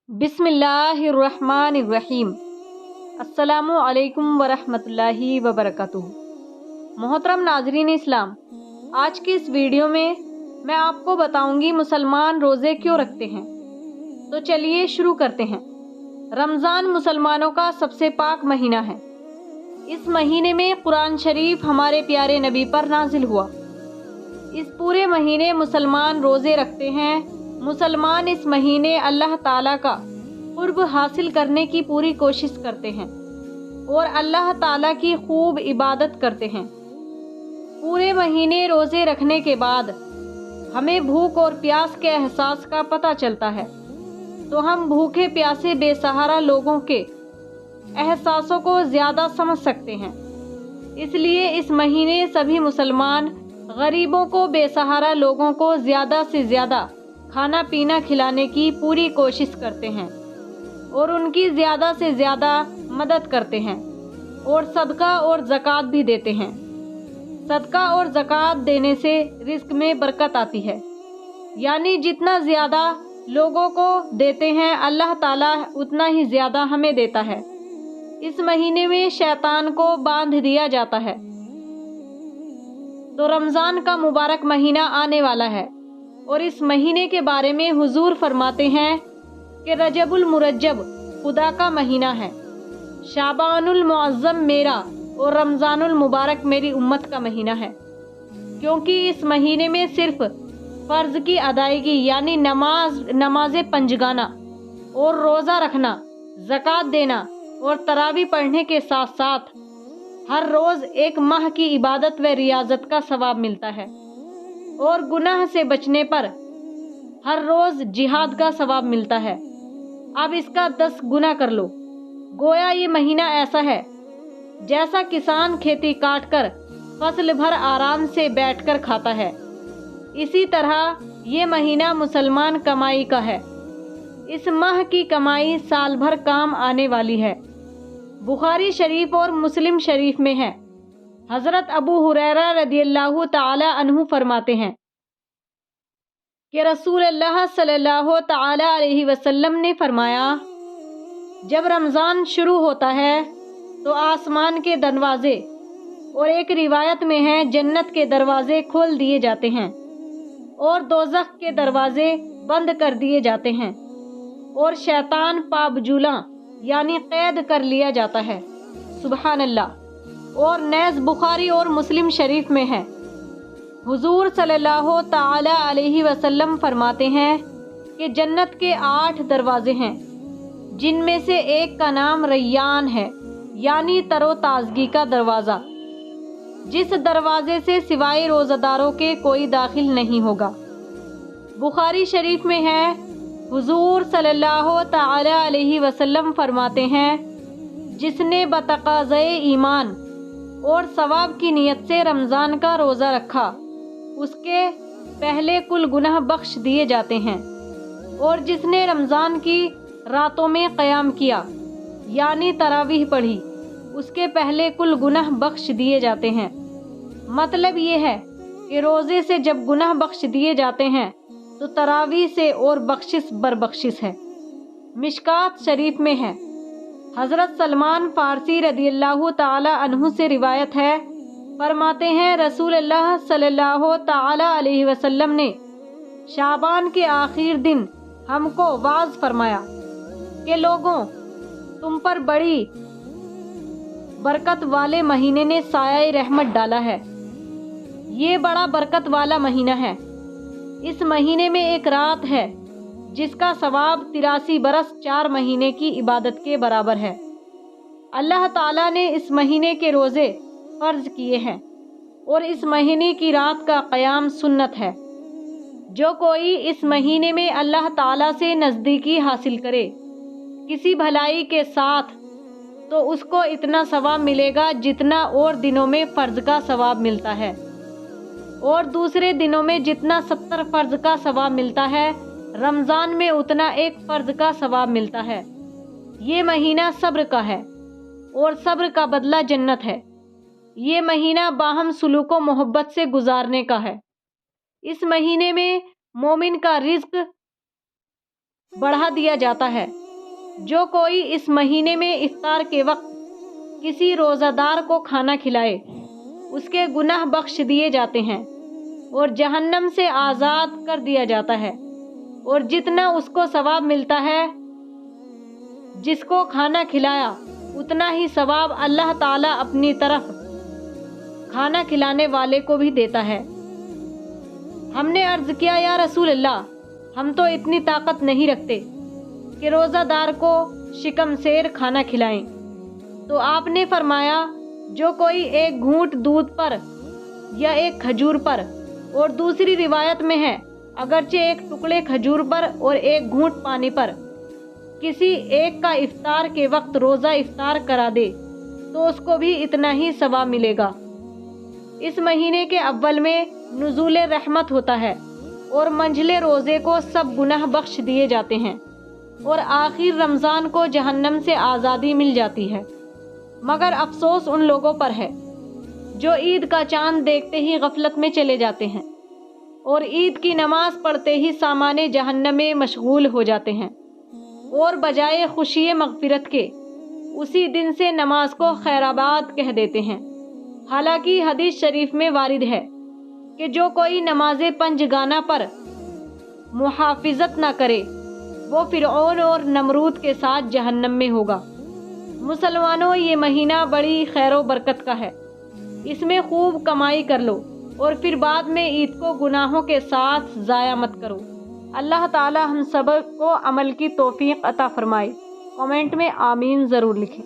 बिस्मिल्लाहिर्रहमानिर्रहीम। अस्सलामु अलैकुम वरहमतुल्लाहि वबरकातुहू। मोहतरम नाजरीन इस्लाम, आज की इस वीडियो में मैं आपको बताऊंगी मुसलमान रोज़े क्यों रखते हैं। तो चलिए शुरू करते हैं। रमज़ान मुसलमानों का सबसे पाक महीना है। इस महीने में कुरान शरीफ हमारे प्यारे नबी पर नाजिल हुआ। इस पूरे महीने मुसलमान रोज़े रखते हैं। मुसलमान इस महीने अल्लाह ताला का कुर्ब हासिल करने की पूरी कोशिश करते हैं और अल्लाह ताला की खूब इबादत करते हैं। पूरे महीने रोज़े रखने के बाद हमें भूख और प्यास के एहसास का पता चलता है, तो हम भूखे प्यासे बेसहारा लोगों के एहसासों को ज़्यादा समझ सकते हैं। इसलिए इस महीने सभी मुसलमान गरीबों को, बेसहारा लोगों को ज़्यादा से ज़्यादा खाना पीना खिलाने की पूरी कोशिश करते हैं और उनकी ज़्यादा से ज़्यादा मदद करते हैं और सदका और ज़कात भी देते हैं। सदका और ज़कात देने से रिस्क में बरकत आती है, यानी जितना ज़्यादा लोगों को देते हैं अल्लाह ताला उतना ही ज़्यादा हमें देता है। इस महीने में शैतान को बांध दिया जाता है। तो रमज़ान का मुबारक महीना आने वाला है और इस महीने के बारे में हुजूर फरमाते हैं कि रजबुल मुरज्जब खुदा का महीना है, शाबानुल मुअज़्ज़म मेरा और रमज़ानुल मुबारक मेरी उम्मत का महीना है। क्योंकि इस महीने में सिर्फ फ़र्ज़ की अदायगी यानी नमाज पंजगाना और रोज़ा रखना, ज़कात देना और तरावी पढ़ने के साथ साथ हर रोज़ एक माह की इबादत व रियाजत का सवाब मिलता है और गुनाह से बचने पर हर रोज़ जिहाद का सवाब मिलता है। अब इसका 10 गुना कर लो। गोया ये महीना ऐसा है जैसा किसान खेती काट कर फसल भर आराम से बैठकर खाता है, इसी तरह ये महीना मुसलमान कमाई का है। इस माह की कमाई साल भर काम आने वाली है। बुखारी शरीफ और मुस्लिम शरीफ में है, हज़रत अबू हुरैरा रदियल्लाहु ताला अन्हु फरमाते हैं कि रसूलुल्लाह सल्लल्लाहु ताला अलैहि वसल्लम ने फरमाया, जब रमज़ान शुरू होता है तो आसमान के दरवाजे और एक रिवायत में है जन्नत के दरवाजे खोल दिए जाते हैं और दोज़ख के दरवाजे बंद कर दिए जाते हैं और शैतान पाबजूला यानी कैद कर लिया जाता है। सुबहान अल्लाह। और नेज़ बुखारी और मुस्लिम शरीफ में है, हुजूर सल्लल्लाहु ताला अलैहि वसल्लम फरमाते हैं कि जन्नत के 8 दरवाजे हैं, जिनमें से एक का नाम रैयान है यानी तरोताज़गी का दरवाज़ा, जिस दरवाजे से सिवाय रोज़ादारों के कोई दाखिल नहीं होगा। बुखारी शरीफ में है, हुजूर सल्लल्लाहु ताला अलैहि वसल्लम फरमाते हैं, जिसने बतक़ाज़ए ईमान और सवाब की नियत से रमज़ान का रोज़ा रखा, उसके पहले कुल गुनाह बख्श दिए जाते हैं और जिसने रमज़ान की रातों में क़याम किया यानी तरावीह पढ़ी, उसके पहले कुल गुनाह बख्श दिए जाते हैं। मतलब ये है कि रोज़े से जब गुनाह बख्श दिए जाते हैं तो तरावीह से और बख्शिश बर बख्शिश है। मिशकात शरीफ में है, हज़रत सलमान फ़ारसी रदियल्लाहु ताला अन्हु से रिवायत है, फरमाते हैं रसूलुल्लाह सल्लल्लाहु ताला अलैहि वसल्लम ने शाबान के आखिर दिन हमको वाज़ फरमाया कि लोगों, तुम पर बड़ी बरकत वाले महीने ने साया रहमत डाला है। ये बड़ा बरकत वाला महीना है। इस महीने में एक रात है जिसका सवाब 83 बरस 4 महीने की इबादत के बराबर है। अल्लाह ताला ने इस महीने के रोज़े फ़र्ज किए हैं और इस महीने की रात का क़याम सुन्नत है। जो कोई इस महीने में अल्लाह ताला से नज़दीकी हासिल करे किसी भलाई के साथ, तो उसको इतना सवाब मिलेगा जितना और दिनों में फ़र्ज का सवाब मिलता है और दूसरे दिनों में जितना 70 फ़र्ज का सवाब मिलता है, रमज़ान में उतना एक फ़र्ज का सवाब मिलता है। ये महीना सब्र का है और सब्र का बदला जन्नत है। ये महीना बाहम सुलूक व मोहब्बत से गुजारने का है। इस महीने में मोमिन का रिज़्क بڑھا دیا جاتا ہے۔ جو کوئی اس مہینے میں افطار کے وقت کسی روزہ دار کو کھانا کھلائے اس کے گناہ بخش دیے جاتے ہیں اور جہنم سے آزاد کر دیا جاتا ہے، اور جتنا اس کو ثواب ملتا ہے جس کو کھانا کھلایا اتنا ہی ثواب اللہ تعالیٰ اپنی طرف کھانا کھلانے والے کو بھی دیتا ہے۔ ہم نے عرض کیا یا رسول اللہ، ہم تو اتنی طاقت نہیں رکھتے کہ روزہ دار کو شکم سیر کھانا کھلائیں۔ تو آپ نے فرمایا جو کوئی ایک گھونٹ دودھ پر یا ایک کھجور پر، اور دوسری روایت میں ہے اگرچہ ایک ٹکڑے کھجور پر اور ایک گھونٹ پانی پر، کسی ایک کا افطار کے وقت روزہ افطار کرا دے تو اس کو بھی اتنا ہی ثواب ملے گا۔ اس مہینے کے اول میں نزول رحمت ہوتا ہے اور منجھلے روزے کو سب گناہ بخش دیے جاتے ہیں، اور آخر رمضان کو جہنم سے آزادی مل جاتی ہے۔ مگر افسوس ان لوگوں پر ہے جو عید کا چاند دیکھتے ہی غفلت میں چلے جاتے ہیں اور عید کی نماز پڑھتے ہی سامان جہنم میں مشغول ہو جاتے ہیں، اور بجائے خوشی مغفرت کے اسی دن سے نماز کو خیرآباد کہہ دیتے ہیں۔ حالانکہ حدیث شریف میں وارد ہے کہ جو کوئی نماز پنجگانہ پر محافظت نہ کرے وہ فرعون اور نمرود کے ساتھ جہنم میں ہوگا۔ مسلمانوں، یہ مہینہ بڑی خیر و برکت کا ہے، اس میں خوب کمائی کر لو اور پھر بعد میں عید کو گناہوں کے ساتھ ضائع مت کرو۔ اللہ تعالی ہم سب کو عمل کی توفیق عطا فرمائے۔ کمنٹ میں آمین ضرور لکھیں۔